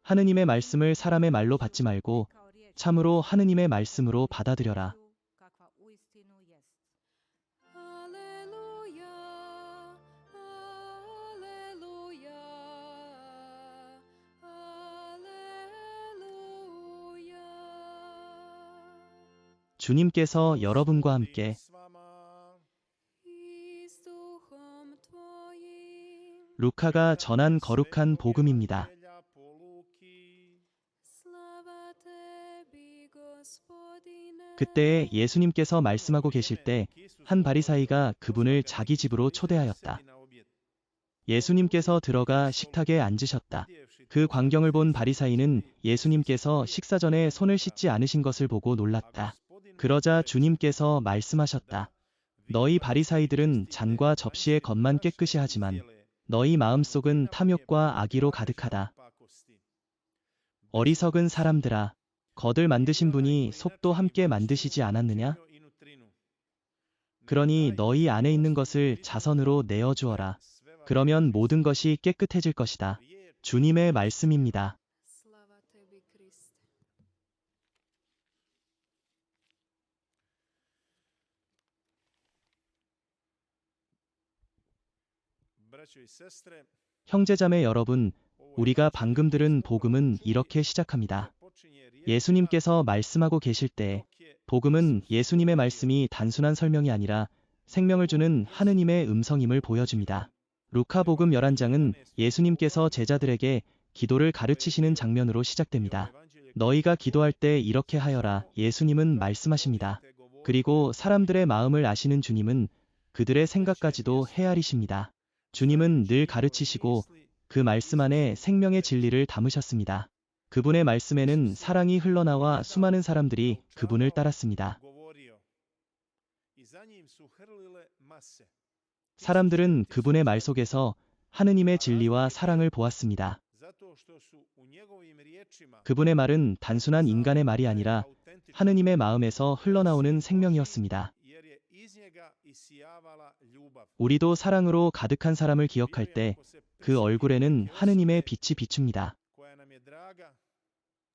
하느님의 말씀을 사람의 말로 받지 말고 참으로 하느님의 말씀으로 받아들여라. 할렐루야, 할렐루야, 할렐루야. 주님께서 여러분과 함께 I z duchom Twoim. 루카가 전한 거룩한 복음입니다. Slava Tebi, Gospodine. 그때에 예수님께서 말씀하고 계실 때 한 바리사이가 그분을 자기 집으로 초대하였다. 예수님께서 들어가 식탁에 앉으셨다. 그 광경을 본 바리사이는 예수님께서 식사 전에 손을 씻지 않으신 것을 보고 놀랐다. 그러자 주님께서 말씀하셨다. 너희 바리사이들은 잔과 접시의 겉만 깨끗이 하지만 너희 마음속은 탐욕과 악의로 가득하다. 어리석은 사람들아, 겉을 만드신 분이 속도 함께 만드시지 않았느냐? 그러니 너희 안에 있는 것을 자선으로 내어주어라. 그러면 모든 것이 깨끗해질 것이다. 주님의 말씀입니다. Slava Tebi, Kriste. 형제자매 여러분, 우리가 방금 들은 복음은 이렇게 시작합니다. 예수님께서 말씀하고 계실 때 복음은 예수님의 말씀이 단순한 설명이 아니라 생명을 주는 하느님의 음성임을 보여줍니다. 루카복음 11장은 예수님께서 제자들에게 기도를 가르치시는 장면으로 시작됩니다. 너희가 기도할 때 이렇게 하여라. 예수님은 말씀하십니다. 그리고 사람들의 마음을 아시는 주님은 그들의 생각까지도 헤아리십니다. 주님은 늘 가르치시고 그 말씀 안에 생명의 진리를 담으셨습니다. 그분의 말씀에는 사랑이 흘러나와 수많은 사람들이 그분을 따랐습니다. 사람들은 그분의 말 속에서 하느님의 진리와 사랑을 보았습니다. 그분의 말은 단순한 인간의 말이 아니라 하느님의 마음에서 흘러나오는 생명이었습니다. 우리도 사랑으로 가득한 사람을 기억할 때 그 얼굴에는 하느님의 빛이 비춥니다.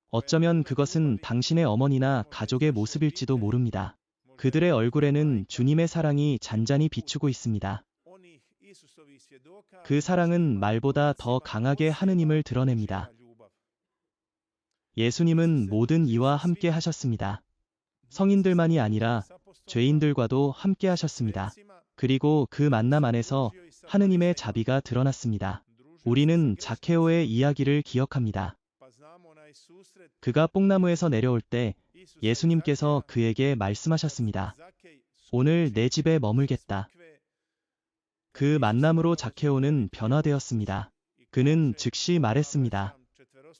어쩌면 그것은 당신의 어머니나 가족의 모습일지도 모릅니다. 그들의 얼굴에는 주님의 사랑이 잔잔히 비추고 있습니다. 그 사랑은 말보다 더 강하게 하느님을 드러냅니다. 예수님은 모든 이와 함께 하셨습니다. 성인들만이 아니라 죄인들과도 함께 하셨습니다. 그리고 그 만남 안에서 하느님의 자비가 드러났습니다. 우리는 자케오의 이야기를 기억합니다. 그가 뽕나무에서 내려올 때 예수님께서 그에게 말씀하셨습니다. 오늘 내 집에 머물겠다. 그 만남으로 자케오는 변화되었습니다. 그는 즉시 말했습니다.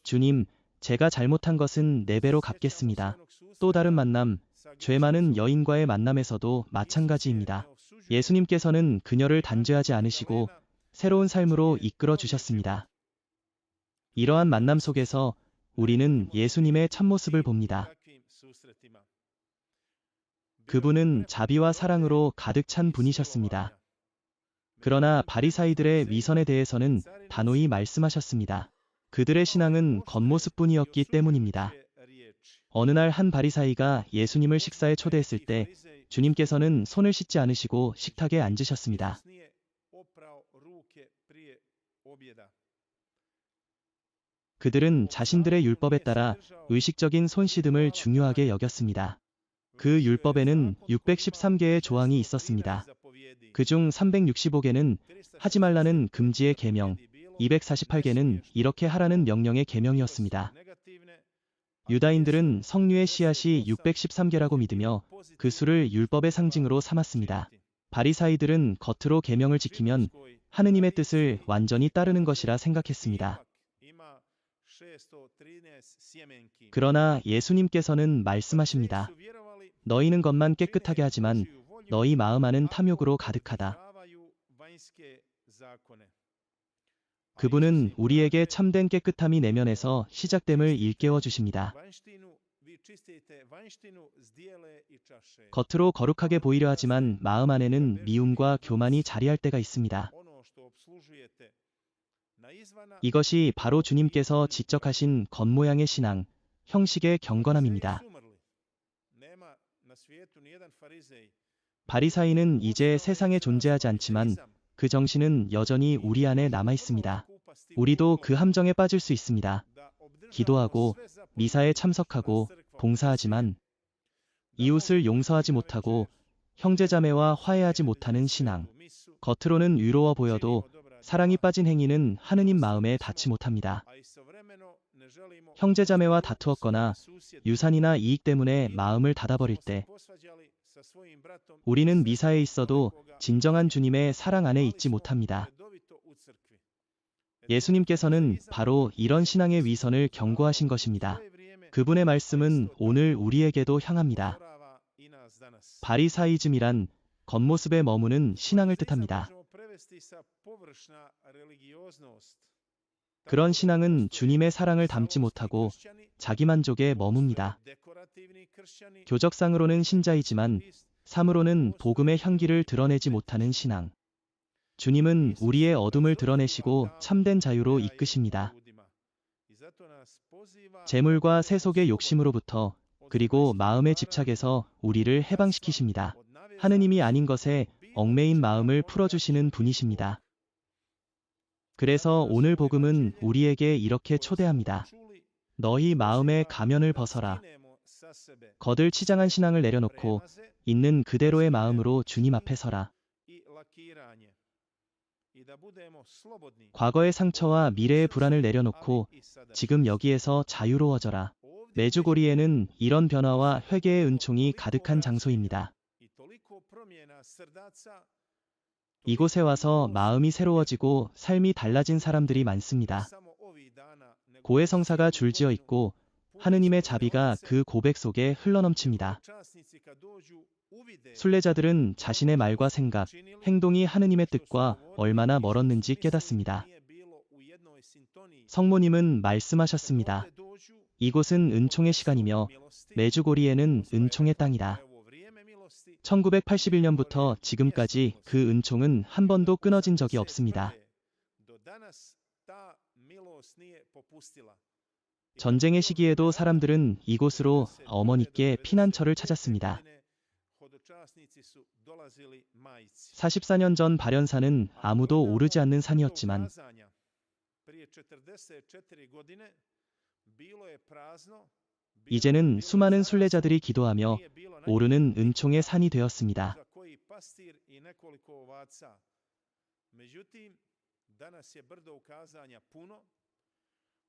주님, 제가 잘못한 것은 4배로 갚겠습니다. 또 다른 만남, 죄 많은 여인과의 만남에서도 마찬가지입니다. 예수님께서는 그녀를 단죄하지 않으시고 새로운 삶으로 이끌어 주셨습니다. 이러한 만남 속에서 우리는 예수님의 참모습을 봅니다. 그분은 자비와 사랑으로 가득 찬 분이셨습니다. 그러나 바리사이들의 위선에 대해서는 단호히 말씀하셨습니다. 그들의 신앙은 겉모습뿐이었기 때문입니다. 어느 날 한 바리사이가 예수님을 식사에 초대했을 때 주님께서는 손을 씻지 않으시고 식탁에 앉으셨습니다. 그들은 자신들의 율법에 따라 의식적인 손 씻음을 중요하게 여겼습니다. 그 율법에는 613개의 조항이 있었습니다. 그중 365개는 하지 말라는 금지의 계명, 248개는 이렇게 하라는 명령의 계명이었습니다. 유다인들은 석류의 씨앗이 613개라고 믿으며 그 수를 율법의 상징으로 삼았습니다. 바리사이들은 겉으로 계명을 지키면 하느님의 뜻을 완전히 따르는 것이라 생각했습니다. 그러나 예수님께서는 말씀하십니다. 너희는 겉만 깨끗하게 하지만 너희 마음 안은 탐욕으로 가득하다. 그분은 우리에게 참된 깨끗함이 내면에서 시작됨을 일깨워 주십니다. 겉으로 거룩하게 보이려 하지만 마음 안에는 미움과 교만이 자리할 때가 있습니다. 이것이 바로 주님께서 지적하신 겉모양의 신앙, 형식의 경건함입니다. 바리사이는 이제 세상에 존재하지 않지만 그 정신은 여전히 우리 안에 남아 있습니다. 우리도 그 함정에 빠질 수 있습니다. 기도하고 미사에 참석하고 봉사하지만 이웃을 용서하지 못하고 형제자매와 화해하지 못하는 신앙. 겉으로는 의로워 보여도 사랑이 빠진 행위는 하느님 마음에 닿지 못합니다. 형제자매와 다투었거나 유산이나 이익 때문에 마음을 닫아버릴 때 우리는 미사에 있어도 진정한 주님의 사랑 안에 있지 못합니다. 예수님께서는 바로 이런 신앙의 위선을 경고하신 것입니다. 그분의 말씀은 오늘 우리에게도 향합니다. 바리사이즘이란 겉모습에 머무는 신앙을 뜻합니다. 그런 신앙은 주님의 사랑을 담지 못하고 자기만족에 머뭅니다. 교적상으로는 신자이지만 삶으로는 복음의 향기를 드러내지 못하는 신앙. 주님은 우리의 어둠을 드러내시고 참된 자유로 이끄십니다. 재물과 세속의 욕심으로부터 그리고 마음의 집착에서 우리를 해방시키십니다. 하느님이 아닌 것에 얽매인 마음을 풀어주시는 분이십니다. 그래서 오늘 복음은 우리에게 이렇게 초대합니다. 너희 마음의 가면을 벗어라. 겉을 치장한 신앙을 내려놓고 있는 그대로의 마음으로 주님 앞에 서라. 과거의 상처와 미래의 불안을 내려놓고 지금 여기에서 자유로워져라. 메주고리에는 이런 변화와 회개의 은총이 가득한 장소입니다. 이곳에 와서 마음이 새로워지고 삶이 달라진 사람들이 많습니다. 고해성사가 줄지어 있고 하느님의 자비가 그 고백 속에 흘러넘칩니다. 순례자들은 자신의 말과 생각, 행동이 하느님의 뜻과 얼마나 멀었는지 깨닫습니다. 성모님은 말씀하셨습니다. 이곳은 은총의 시간이며 메주고리에는 은총의 땅이다. 1981년부터 지금까지 그 은총은 한 번도 끊어진 적이 없습니다. 전쟁의 시기에도 사람들은 이곳으로 어머니께 피난처를 찾았습니다. 44년 전 발연산은 아무도 오르지 않는 산이었지만 이제는 수많은 순례자들이 기도하며 오르는 은총의 산이 되었습니다.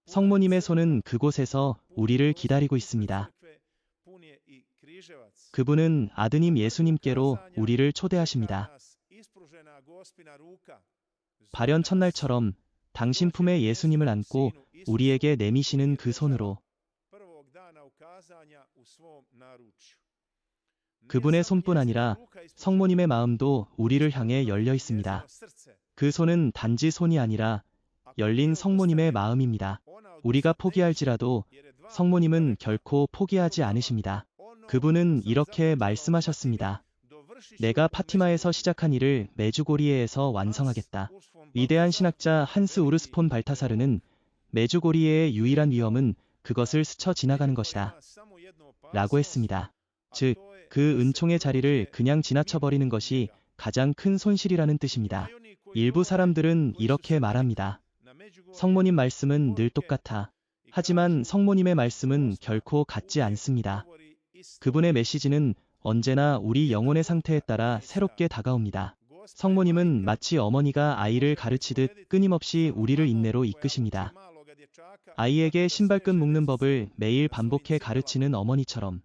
성모님의 손은 그곳에서 우리를 기다리고 있습니다. 그분은 아드님 예수님께로 우리를 초대하십니다. 발연 첫날처럼 당신 품에 예수님을 안고 우리에게 내미시는 그 손으로 그분의 손뿐 아니라 성모님의 마음도 우리를 향해 열려 있습니다. 그 손은 단지 손이 아니라 열린 성모님의 마음입니다. 우리가 포기할지라도 성모님은 결코 포기하지 않으십니다. 그분은 이렇게 말씀하셨습니다. 내가 파티마에서 시작한 일을 메주고리에에서 완성하겠다. 위대한 신학자 한스 우르스 폰 발타사르는 메주고리에의 유일한 위험은 그것을 스쳐 지나가는 것이다. 라고 했습니다. 즉, 그 은총의 자리를 그냥 지나쳐버리는 것이 가장 큰 손실이라는 뜻입니다. 일부 사람들은 이렇게 말합니다. 성모님 말씀은 늘 똑같아. 하지만 성모님의 말씀은 결코 같지 않습니다. 그분의 메시지는 언제나 우리 영혼의 상태에 따라 새롭게 다가옵니다. 성모님은 마치 어머니가 아이를 가르치듯 끊임없이 우리를 인내로 이끄십니다. 아이에게 신발끈 묶는 법을 매일 반복해 가르치는 어머니처럼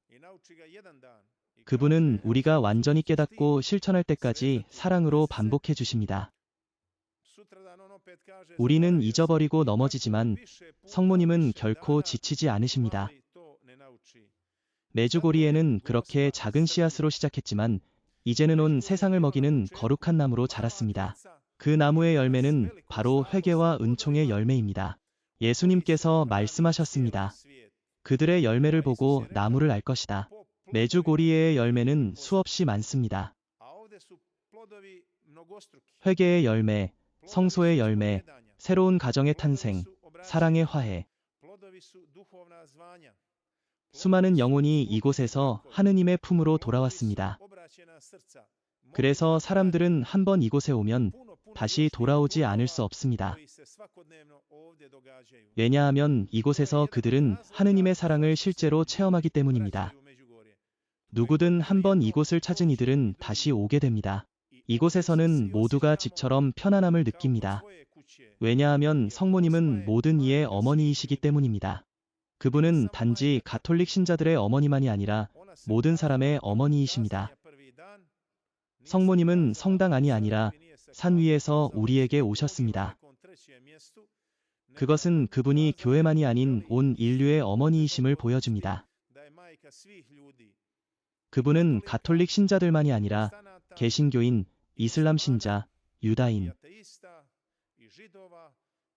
그분은 우리가 완전히 깨닫고 실천할 때까지 사랑으로 반복해 주십니다. 우리는 잊어버리고 넘어지지만 성모님은 결코 지치지 않으십니다. 메주고리에는 그렇게 작은 씨앗으로 시작했지만 이제는 온 세상을 먹이는 거룩한 나무로 자랐습니다. 그 나무의 열매는 바로 회개와 은총의 열매입니다. 예수님께서 말씀하셨습니다. 그들의 열매를 보고 나무를 알 것이다. 메주고리에의 열매는 수없이 많습니다. 회개의 열매, 성소의 열매, 새로운 가정의 탄생, 사랑의 화해. 수많은 영혼이 이곳에서 하느님의 품으로 돌아왔습니다. 그래서 사람들은 한번 이곳에 오면 다시 돌아오지 않을 수 없습니다. 왜냐하면 이곳에서 그들은 하느님의 사랑을 실제로 체험하기 때문입니다. 누구든 한번 이곳을 찾은 이들은 다시 오게 됩니다. 이곳에서는 모두가 집처럼 편안함을 느낍니다. 왜냐하면 성모님은 모든 이의 어머니이시기 때문입니다. 그분은 단지 가톨릭 신자들의 어머니만이 아니라 모든 사람의 어머니이십니다. 성모님은 성당 안이 아니라 산 위에서 우리에게 오셨습니다. 그것은 그분이 교회만이 아닌 온 인류의 어머니이심을 보여줍니다. 그분은 가톨릭 신자들만이 아니라 개신교인, 이슬람 신자, 유다인,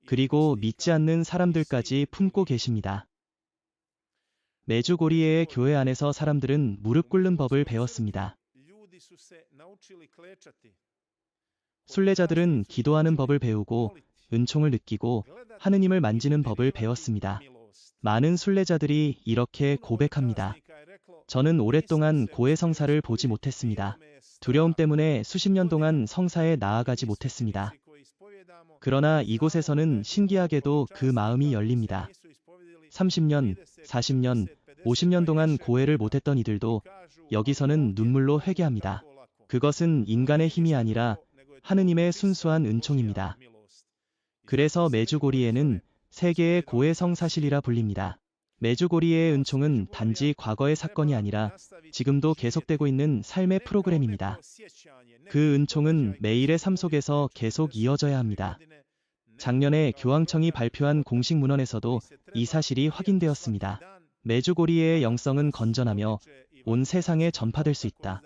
그리고 믿지 않는 사람들까지 품고 계십니다. 메주고리에의 교회 안에서 사람들은 무릎 꿇는 법을 배웠습니다. 순례자들은 기도하는 법을 배우고 은총을 느끼고 하느님을 만지는 법을 배웠습니다. 많은 순례자들이 이렇게 고백합니다. 저는 오랫동안 고해 성사를 보지 못했습니다. 두려움 때문에 수십 년 동안 성사에 나아가지 못했습니다. 그러나 이곳에서는 신기하게도 그 마음이 열립니다. 30년, 40년, 50년 동안 고해를 못했던 이들도 여기서는 눈물로 회개합니다. 그것은 인간의 힘이 아니라 하느님의 순수한 은총입니다. 그래서 메주고리에는 세계의 고해 성사실이라 불립니다. 메주고리에의 은총은 단지 과거의 사건이 아니라 지금도 계속되고 있는 삶의 프로그램입니다. 그 은총은 매일의 삶 속에서 계속 이어져야 합니다. 작년에 교황청이 발표한 공식 문헌에서도 이 사실이 확인되었습니다. 메주고리에의 영성은 건전하며 온 세상에 전파될 수 있다.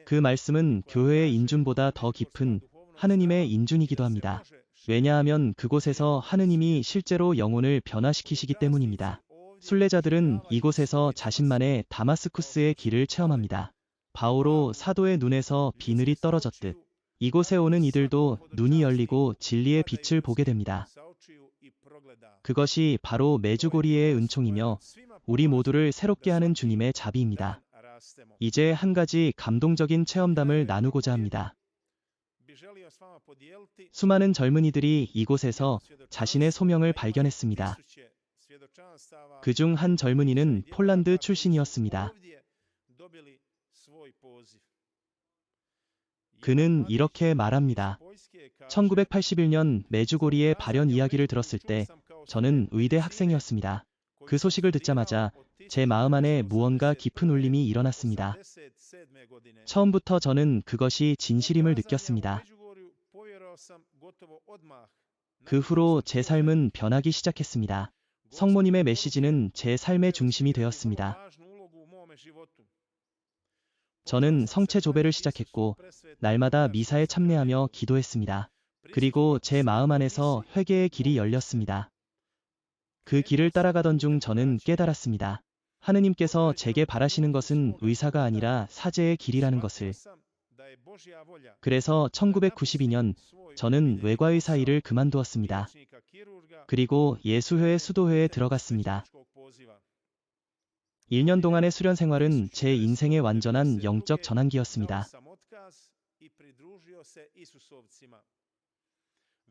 그 말씀은 교회의 인준보다 더 깊은 하느님의 인준이기도 합니다. 왜냐하면 그곳에서 하느님이 실제로 영혼을 변화시키시기 때문입니다. 순례자들은 이곳에서 자신만의 다마스쿠스의 길을 체험합니다. 바오로 사도의 눈에서 비늘이 떨어졌듯 이곳에 오는 이들도 눈이 열리고 진리의 빛을 보게 됩니다. 그것이 바로 메주고리의 은총이며 우리 모두를 새롭게 하는 주님의 자비입니다. 이제 한 가지 감동적인 체험담을 나누고자 합니다. 수많은 젊은이들이 이곳에서 자신의 소명을 발견했습니다. 그중 한 젊은이는 폴란드 출신이었습니다. 그는 이렇게 말합니다. 1981년 메주고리의 발현 이야기를 들었을 때 저는 의대 학생이었습니다. 그 소식을 듣자마자 제 마음 안에 무언가 깊은 울림이 일어났습니다. 처음부터 저는 그것이 진실임을 느꼈습니다. 그 후로 제 삶은 변하기 시작했습니다. 성모님의 메시지는 제 삶의 중심이 되었습니다. 저는 성체 조배를 시작했고 날마다 미사에 참여하며 기도했습니다. 그리고 제 마음 안에서 회개의 길이 열렸습니다. 그 길을 따라가던 중 저는 깨달았습니다. 하느님께서 제게 바라시는 것은 의사가 아니라 사제의 길이라는 것을. 그래서 1992년 저는 외과의사 일을 그만두었습니다. 그리고 예수회 수도회에 들어갔습니다. 1년 동안의 수련 생활은 제 인생의 완전한 영적 전환기였습니다.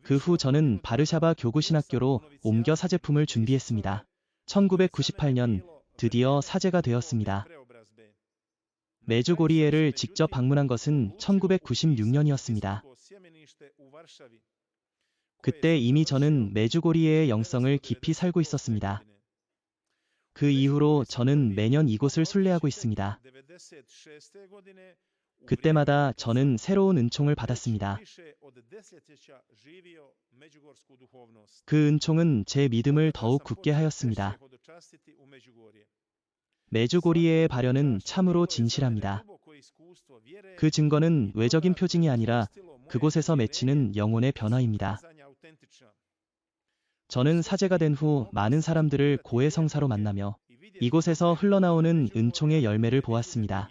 그 후 저는 바르샤바 교구신학교로 옮겨 사제품을 준비했습니다. 1998년 드디어 사제가 되었습니다. 메주고리에를 직접 방문한 것은 1996년이었습니다. 그때 이미 저는 메주고리에의 영성을 깊이 살고 있었습니다. 그 이후로 저는 매년 이곳을 순례하고 있습니다. 그때마다 저는 새로운 은총을 받았습니다. 그 은총은 제 믿음을 더욱 굳게 하였습니다. 메주고리에의 발현은 참으로 진실합니다. 그 증거는 외적인 표징이 아니라 그곳에서 맺히는 영혼의 변화입니다. 저는 사제가 된 후 많은 사람들을 고해 성사로 만나며 이곳에서 흘러나오는 은총의 열매를 보았습니다.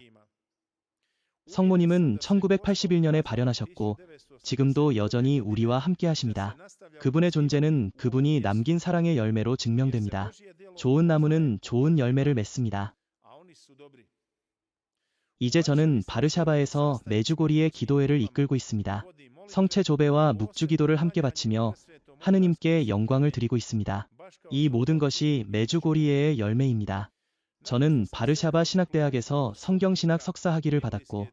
성모님은 1981년에 발현하셨고 지금도 여전히 우리와 함께 하십니다. 그분의 존재는 그분이 남긴 사랑의 열매로 증명됩니다. 좋은 나무는 좋은 열매를 맺습니다. 이제 저는 바르샤바에서 메주고리의 기도회를 이끌고 있습니다. 성체 조배와 묵주 기도를 함께 바치며 하느님께 영광을 드리고 있습니다. 이 모든 것이 메주고리의 열매입니다. 저는 바르샤바 신학대학에서 성경신학 석사 학위를 받았고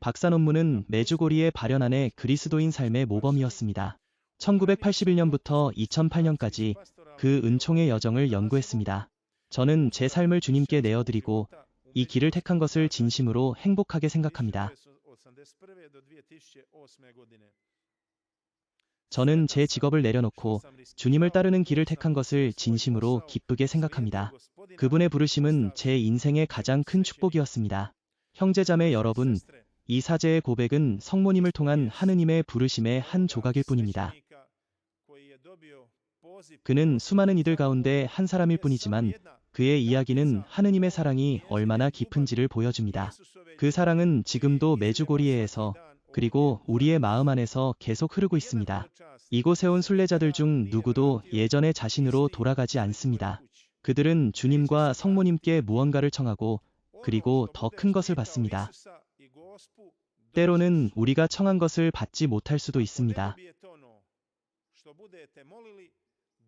박사 논문은 메주고리의 발현 안의 그리스도인 삶의 모범이었습니다. 1981년부터 2008년까지 그 은총의 여정을 연구했습니다. 저는 제 삶을 주님께 내어드리고 이 길을 택한 것을 진심으로 행복하게 생각합니다. 저는 제 직업을 내려놓고 주님을 따르는 길을 택한 것을 진심으로 기쁘게 생각합니다. 그분의 부르심은 제 인생의 가장 큰 축복이었습니다. 형제자매 여러분, 이 사제의 고백은 성모님을 통한 하느님의 부르심의 한 조각일 뿐입니다. 그는 수많은 이들 가운데 한 사람일 뿐이지만 그의 이야기는 하느님의 사랑이 얼마나 깊은지를 보여줍니다. 그 사랑은 지금도 메주고리에서 그리고 우리의 마음 안에서 계속 흐르고 있습니다. 이곳에 온 순례자들 중 누구도 예전의 자신으로 돌아가지 않습니다. 그들은 주님과 성모님께 무언가를 청하고 그리고 더 큰 것을 받습니다. 때로는 우리가 청한 것을 받지 못할 수도 있습니다.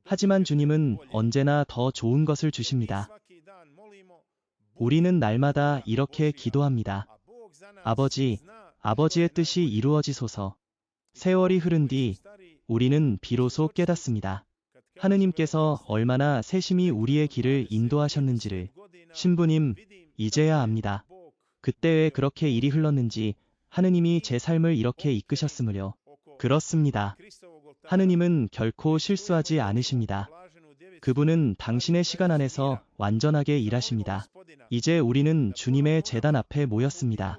하지만 주님은 언제나 더 좋은 것을 주십니다. 우리는 날마다 이렇게 기도합니다. 아버지, 아버지의 뜻이 이루어지소서. 세월이 흐른 뒤 우리는 비로소 깨닫습니다. 하느님께서 얼마나 세심히 우리의 길을 인도하셨는지를 신부님, 이제야 압니다. 그때 왜 그렇게 일이 흘렀는지 하느님이 제 삶을 이렇게 이끄셨으므려. 그렇습니다. 하느님은 결코 실수하지 않으십니다. 그분은 당신의 시간 안에서 완전하게 일하십니다. 이제 우리는 주님의 제단 앞에 모였습니다.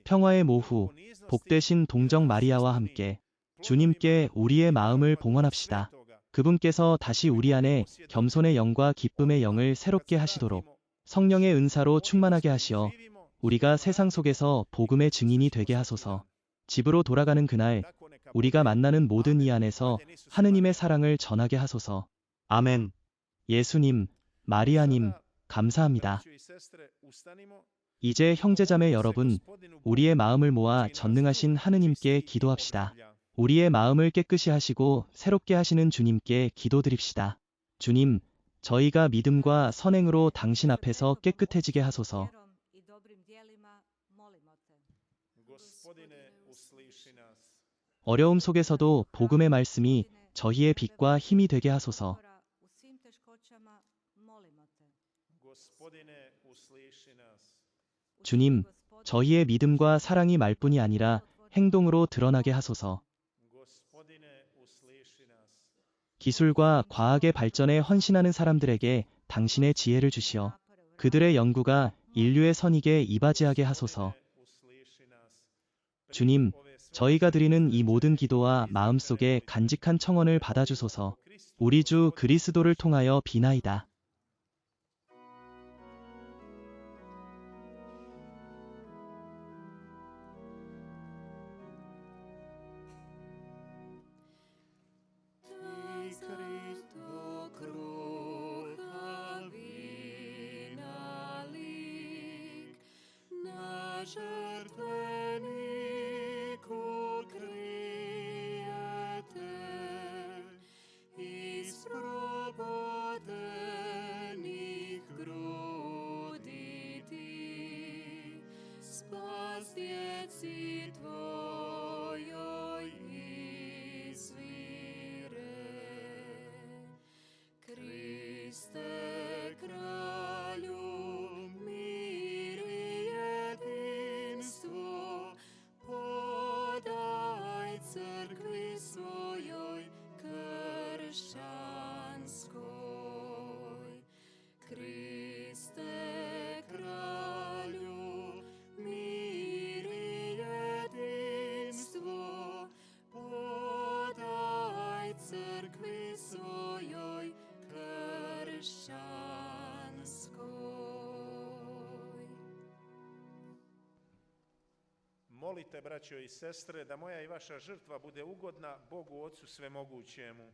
평화의 모후, 복되신 동정 마리아와 함께 주님께 우리의 마음을 봉헌합시다. 그분께서 다시 우리 안에 겸손의 영과 기쁨의 영을 새롭게 하시도록 성령의 은사로 충만하게 하시어 우리가 세상 속에서 복음의 증인이 되게 하소서. 집으로 돌아가는 그날 우리가 만나는 모든 이 안에서 하느님의 사랑을 전하게 하소서. 아멘. 예수님, 마리아님, 감사합니다. 이제 형제자매 여러분, 우리의 마음을 모아 전능하신 하느님께 기도합시다. 우리의 마음을 깨끗이 하시고 새롭게 하시는 주님께 기도드립시다. 주님, 저희가 믿음과 선행으로 당신 앞에서 깨끗해지게 하소서. 어려움 속에서도 복음의 말씀이 저희의 빛과 힘이 되게 하소서. 주님, 저희의 믿음과 사랑이 말뿐이 아니라 행동으로 드러나게 하소서. 기술과 과학의 발전에 헌신하는 사람들에게 당신의 지혜를 주시어 그들의 연구가 인류의 선익에 이바지하게 하소서. 주님, 저희가 드리는 이 모든 기도와 마음속의 간직한 청원을 받아주소서. 우리 주 그리스도를 통하여 비나이다. Жертвенник укриете, и свободе molite, braćo i sestre, da moja i vaša žrtva bude ugodna Bogu Otcu Svemogućemu.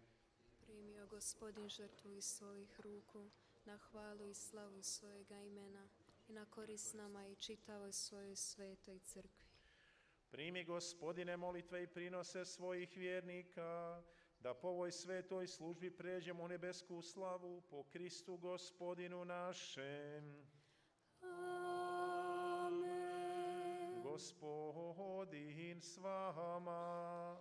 Primio Gospodin žrtvu iz svojih ruku, na hvalu i slavu svojega imena i na korist nama i čitavoj svojoj svetoj crkvi. Primi, Gospodine, molitve i prinose svojih vjernika, da po ovoj svetoj službi pređemo u nebesku slavu po Kristu Gospodinu našem. Amen. Gospodin s vama.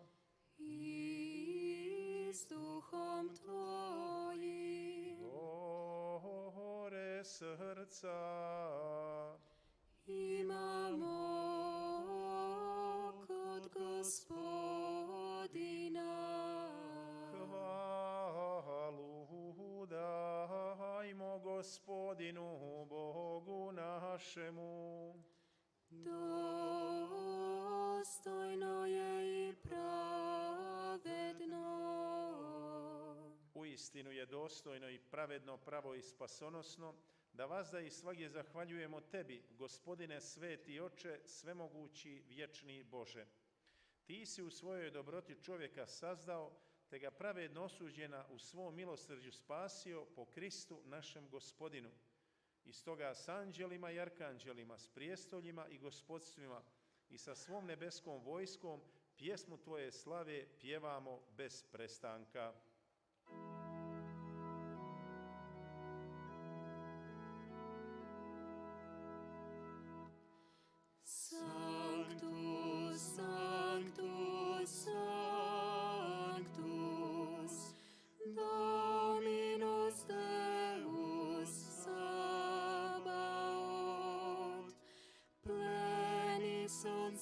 I s duhom tvojim. Gore srca. Imamo kod Gospodina. Hvalu dajmo Gospodinu Bogu našemu. Dostojno je i pravedno. Uistinu je dostojno i pravedno, pravo i spasonosno, da vas da i svagdje zahvaljujemo tebi, Gospodine sveti oče, svemogući vječni Bože. Ti si u svojoj dobroti čovjeka sazdao, te ga pravedno osuđena u svom milosrđu spasio po Kristu našem Gospodinu. I stoga s anđelima i arkanđelima, s prijestoljima i gospodstvima i sa svom nebeskom vojskom pjesmu tvoje slave pjevamo bez prestanka. Sanctus, Sanctus, Sanctus, Dominus Deus Sabaoth, pleni sunt